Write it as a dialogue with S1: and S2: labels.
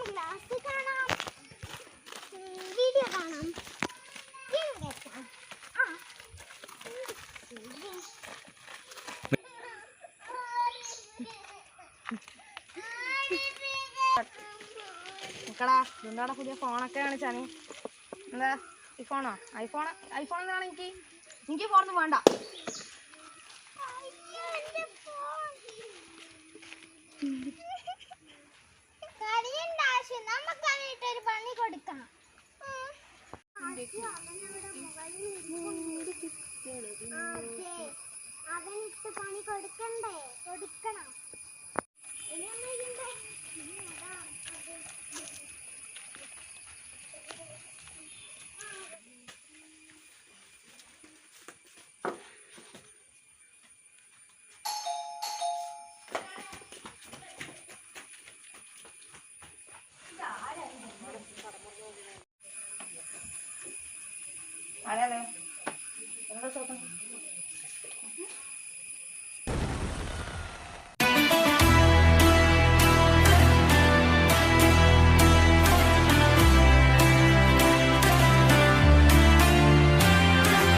S1: Class കാണാം, video കാണാം.
S2: മക്കളാ എന്താടാ പുതിയ ഫോണൊക്കെ കാണിച്ചാണ്? എന്താ ഐഫോണോ? ഐഫോൺ എന്താണ്? എനിക്ക് ഫോണൊന്നും വേണ്ട.
S1: നമുക്കായിട്ടൊരു പണി കൊടുക്കാം.